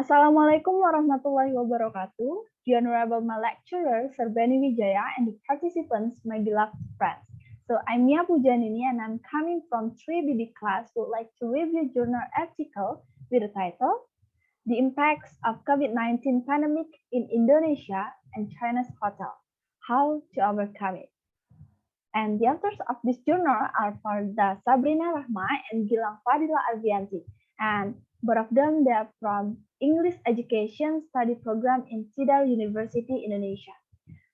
Assalamualaikum warahmatullahi wabarakatuh. The Honorable my lecturer, Sarbani Wijaya, and the participants, my beloved friends. So I'm Mia Puja Andini, and I'm coming from 3BB class who would like to review journal article with the title, The Impacts of COVID-19 Pandemic in Indonesia and China's Hotel, How to Overcome It. And the authors of this journal are Valda, Shabrina, Rahma, and Gilang, Fadhilia, Arvianti. And both of them, they are from English Education Study Program in Tidar University, Indonesia.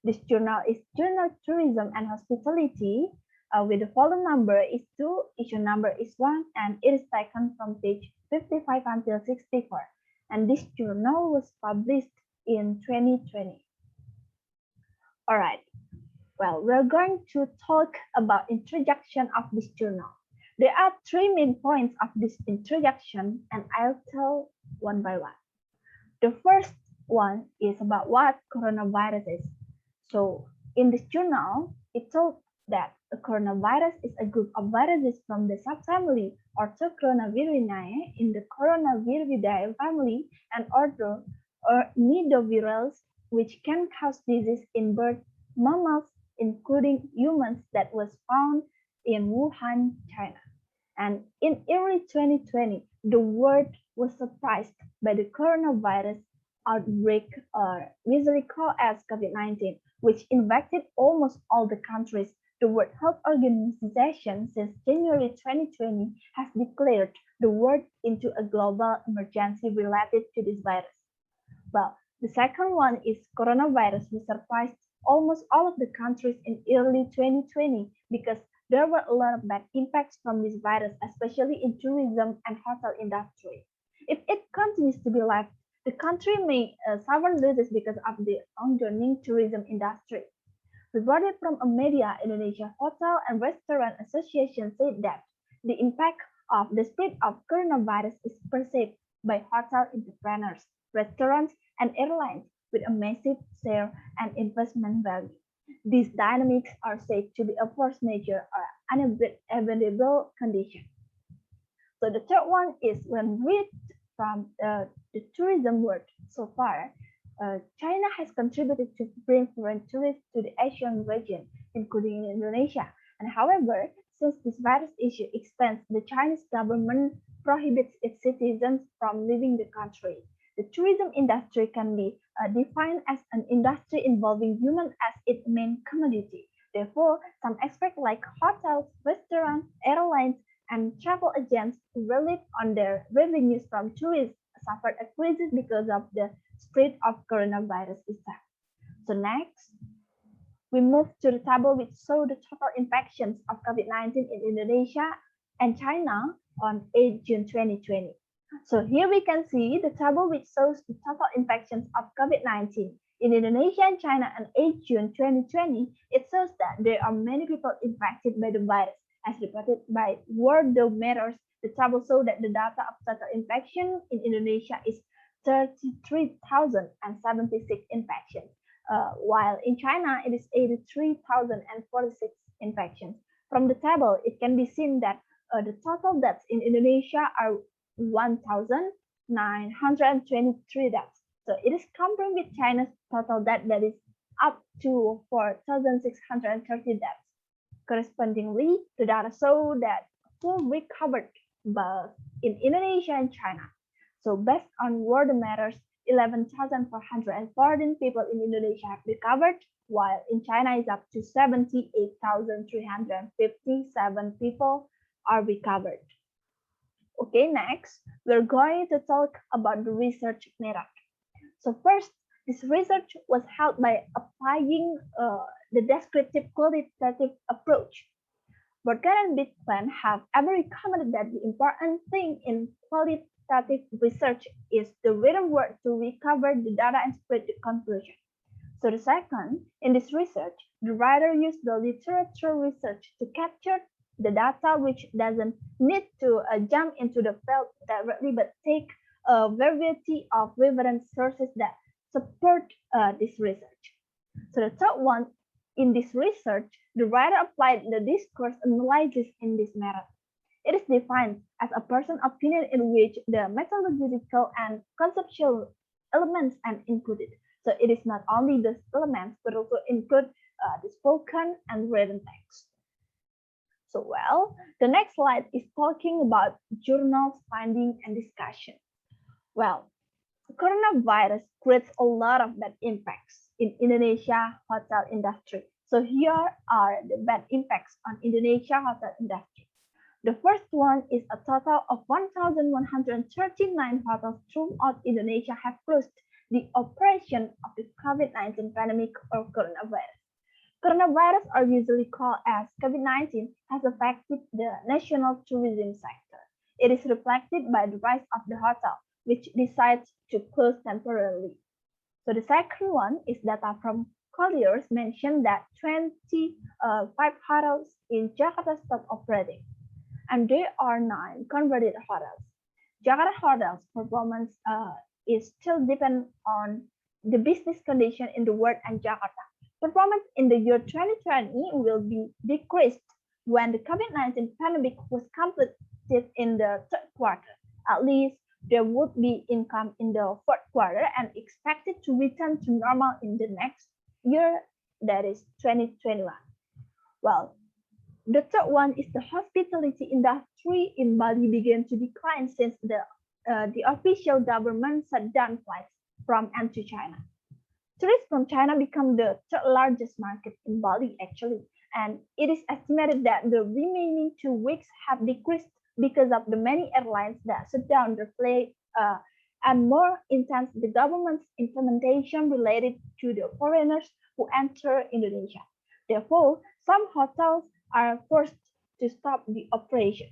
This journal is Journal Tourism and Hospitality, with the volume number is 2, issue number is 1, and it is taken from page 55 until 64. And this journal was published in 2020. All right. Well, we're going to talk about introduction of this journal. There are 3 main points of this introduction, and I'll tell one by one. The first one is about what coronavirus is. So in this journal, it told that a coronavirus is a group of viruses from the subfamily Orthocoronavirinae in the Coronaviridae family and order or nidovirales, which can cause disease in bird mammals, including humans, that was found in Wuhan, China. And in early 2020, the world was surprised by the coronavirus outbreak, or usually called as COVID-19, which infected almost all the countries. The World Health Organization since January 2020 has declared the world into a global emergency related to this virus. Well, the second one is coronavirus, which surprised almost all of the countries in early 2020 because there were a lot of bad impacts from this virus, especially in tourism and hotel industry. If it continues to be left, the country may suffer losses because of the ongoing tourism industry. Reported from a media, Indonesia Hotel and Restaurant Association said that the impact of the spread of coronavirus is perceived by hotel entrepreneurs, restaurants, and airlines with a massive share and investment value. These dynamics are said to be a force majeure or unavoidable condition. So the third one is when read from the tourism world so far, China has contributed to bring foreign tourists to the Asian region, including Indonesia. And however, since this virus issue expands, the Chinese government prohibits its citizens from leaving the country. The tourism industry can be defined as an industry involving humans as its main commodity. Therefore, some experts like hotels, restaurants, airlines, and travel agents who relied on their revenues from tourists suffered a crisis because of the spread of coronavirus itself. So next, we move to the table which show the total infections of COVID-19 in Indonesia and China on 8 June 2020. So here we can see the table which shows the total infections of COVID-19 in Indonesia and China on 8 June 2020. It shows that there are many people infected by the virus. As reported by Worldometers, the table shows that the data of total infection in Indonesia is 33,076 infections, while in China it is 83,046 infections. From the table, it can be seen that the total deaths in Indonesia are 1,923 deaths. So it is compared with China's total death that is up to 4,630 deaths. Correspondingly, the data show that full recovered both in Indonesia and China. So based on Worldometers, 11,414 people in Indonesia have recovered, while in China is up to 78,357 people are recovered. Okay, next, we're going to talk about the research method. So first, this research was held by applying the descriptive qualitative approach. Burkett and Bitplan have ever recommended that the important thing in qualitative research is the written word to recover the data and spread the conclusion. So the second, in this research, the writer used the literature research to capture the data which doesn't need to jump into the field directly but take a variety of reference sources that support this research. So the third one, in this research, the writer applied the discourse analysis in this method. It is defined as a person's opinion in which the methodological and conceptual elements are included. So it is not only the elements, but also include the spoken and written text. So well, the next slide is talking about journals, finding, and discussion. Well, coronavirus creates a lot of bad impacts in Indonesia hotel industry. So here are the bad impacts on Indonesia hotel industry. The first one is a total of 1,139 hotels throughout Indonesia have closed the operation of the COVID-19 pandemic or coronavirus. Coronavirus, are usually called as COVID-19, has affected the national tourism sector. It is reflected by the rise of the hotel, which decides to close temporarily. So the second one is data from Colliers mentioned that 25 hotels in Jakarta stopped operating, and there are 9 converted hotels. Jakarta hotels performance is still depend on the business condition in the world and Jakarta. Performance in the year 2020 will be decreased when the COVID-19 pandemic was completed in the third quarter. At least there would be income in the fourth quarter and expected to return to normal in the next year, that is 2021. Well, the third one is the hospitality industry in Bali began to decline since the official government shut down flights from and to China. Tourists from China become the third largest market in Bali actually, and it is estimated that the remaining 2 weeks have decreased because of the many airlines that shut down their flights and more intense the government's implementation related to the foreigners who enter Indonesia. Therefore, some hotels are forced to stop the operation.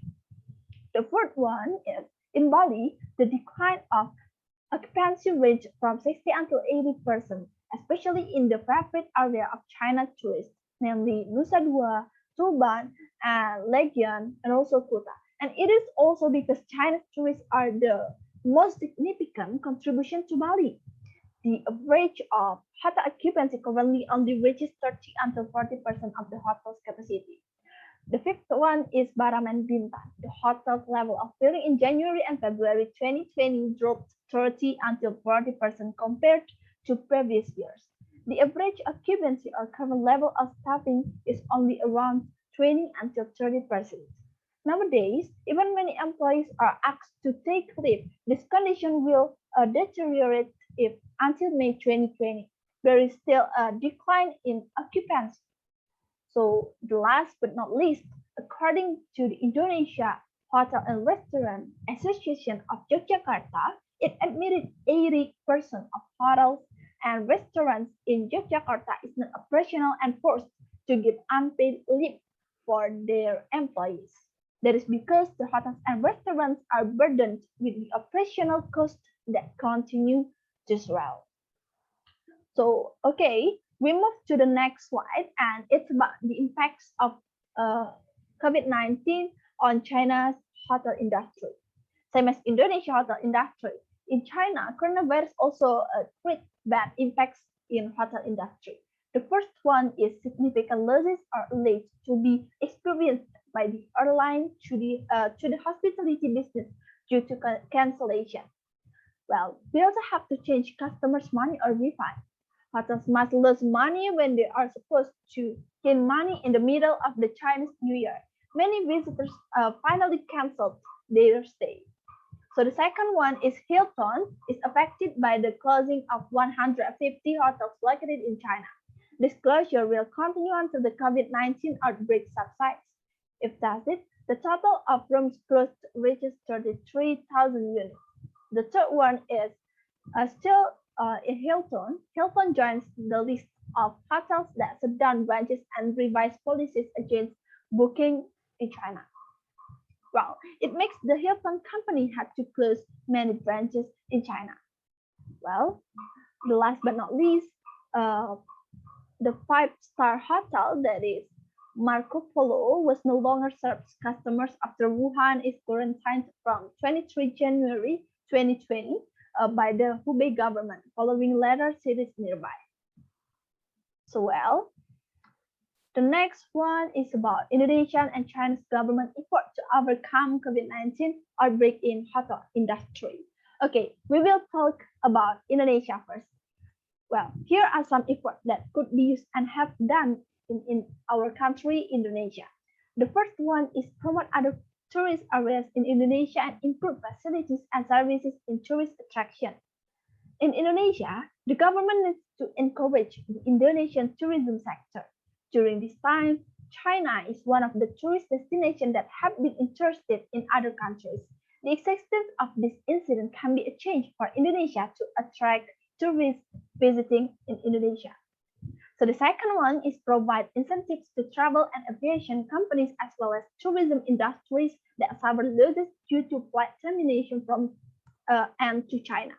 The fourth one is in Bali, the decline of occupancy ranged from 60 until 80%, especially in the favorite area of China tourists, namely Nusa Dua, Tuban, and Legian, and also Kuta. And it is also because China's tourists are the most significant contribution to Bali. The average of hotel occupancy currently only reaches 30 until 40% of the hotel's capacity. The fifth one is Baram and Bintan. The hotel's level of filling in January and February 2020 dropped 30 until 40% compared to previous years. The average occupancy or current level of staffing is only around 20 until 30%. Nowadays, even many employees are asked to take leave. This condition will deteriorate if until May 2020 there is still a decline in occupancy. So the last but not least, according to the Indonesia Hotel and Restaurant Association of Yogyakarta, it admitted 80% of hotels and restaurants in Yogyakarta is not operational and forced to give unpaid leave for their employees. That is because the hotels and restaurants are burdened with the operational costs that continue to swell. So, okay, we move to the next slide, and it's about the impacts of COVID-19 on China's hotel industry. Same as Indonesia hotel industry, in China, coronavirus also creates bad impacts in hotel industry. The first one is significant losses are alleged to be experienced by the airline to the hospitality business due to cancellation. Well, they also have to change customers' money or refund. Hotels must lose money when they are supposed to gain money in the middle of the Chinese New Year. Many visitors finally canceled their stay. So the second one is Hilton is affected by the closing of 150 hotels located in China. This closure will continue until the COVID-19 outbreak subsides. If does it, the total of rooms closed reaches 33,000 units. The third one is still in Hilton. Hilton joins the list of hotels that shut down branches and revise policies against booking in China. Well, it makes the Hilton company had to close many branches in China. Well, the last but not least, the 5-star hotel that is Marco Polo was no longer serves customers after Wuhan is quarantined from 23 January 2020 by the Hubei government following later cities nearby. So well, The next one is about Indonesian and Chinese government effort to overcome COVID-19 outbreak in hotel industry. Okay, we will talk about Indonesia first. Well, here are some efforts that could be used and have done in our country, Indonesia. The first one is promote other tourist areas in Indonesia and improve facilities and services in tourist attraction. In Indonesia, the government needs to encourage the Indonesian tourism sector. During this time, China is one of the tourist destinations that have been interested in other countries. The existence of this incident can be a change for Indonesia to attract tourists visiting in Indonesia. So the second one is provide incentives to travel and aviation companies as well as tourism industries that suffer losses due to flight termination from and to China.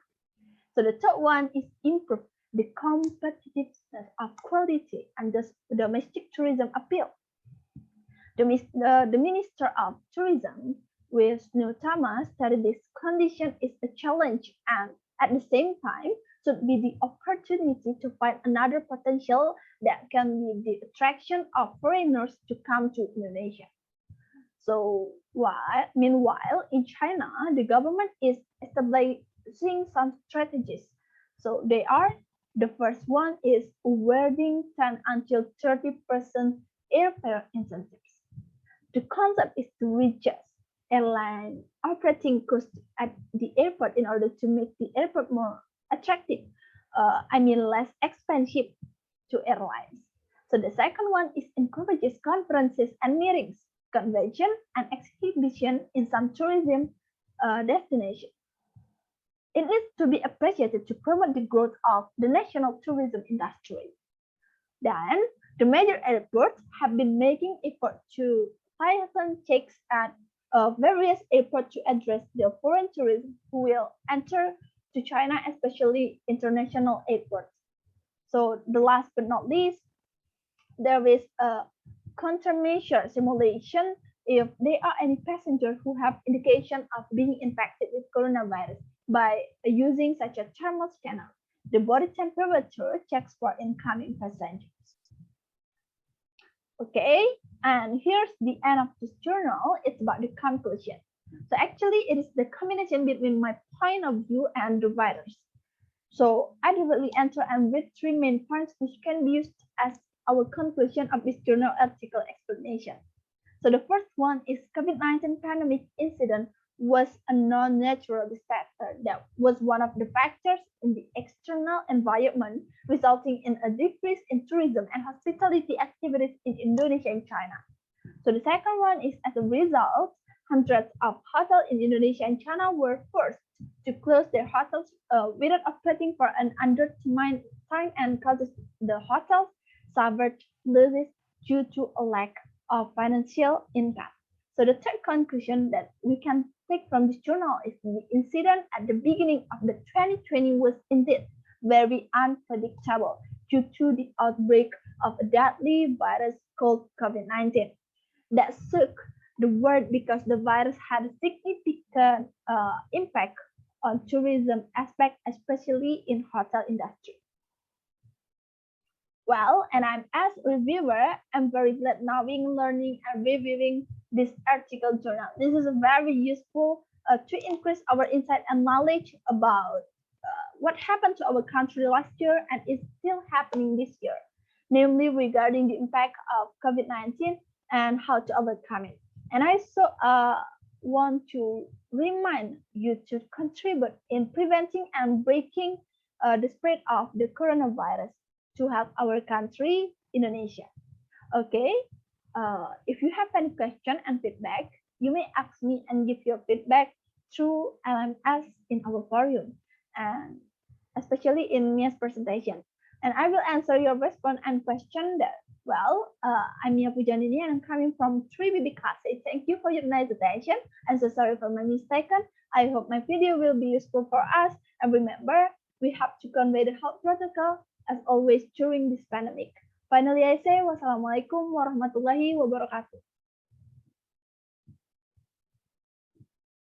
So the third one is improve the competitiveness of quality and the domestic tourism appeal. The Minister of Tourism, Wisnu Tama, stated this condition is a challenge and at the same time should be the opportunity to find another potential that can be the attraction of foreigners to come to Indonesia. So meanwhile, in China, the government is establishing some strategies. So they are, the first one is awarding 10 until 30% airfare incentives. The concept is to reduce airline operating costs at the airport in order to make the airport more attractive, less expensive to airlines. So the second one is encourages conferences and meetings, convention and exhibition in some tourism destinations. It needs to be appreciated to promote the growth of the national tourism industry. Then, the major airports have been making efforts to license checks at various airports to address the foreign tourists who will enter to China, especially international airports. So the last but not least, there is a countermeasure simulation if there are any passengers who have indication of being infected with coronavirus by using such a thermal scanner. The body temperature checks for incoming passengers. Okay, and here's the end of this journal. It's about the conclusion. So actually, it is the combination between my point of view and the writers. So I directly enter and read three main points which can be used as our conclusion of this journal article explanation. So the first one is COVID-19 pandemic incident was a non-natural disaster that was one of the factors in the external environment resulting in a decrease in tourism and hospitality activities in Indonesia and China. So the second one is as a result, hundreds of hotels in Indonesia and China were forced to close their hotels without operating for an undetermined time and causes the hotels suffered losses due to a lack of financial income. So the third conclusion that we can take from this journal is the incident at the beginning of the 2020 was indeed very unpredictable due to the outbreak of a deadly virus called COVID-19 that shook the world because the virus had a significant impact on tourism aspect, especially in hotel industry. Well, and I'm as a reviewer, I'm very glad knowing, learning, and reviewing this article journal. This is very useful to increase our insight and knowledge about what happened to our country last year and is still happening this year, namely regarding the impact of COVID-19 and how to overcome it. And I also want to remind you to contribute in preventing and breaking the spread of the coronavirus to help our country, Indonesia. Okay, if you have any question and feedback, you may ask me and give your feedback through LMS in our forum, and especially in Mia's presentation. And I will answer your response and question that. Well, I'm Mia Puja Andini and I'm coming from 3BB classes. Thank you for your nice attention. I'm so sorry for my mistake. I hope my video will be useful for us. And remember, we have to convey the health protocol as always during this pandemic. Finally, I say wassalamualaikum warahmatullahi wabarakatuh.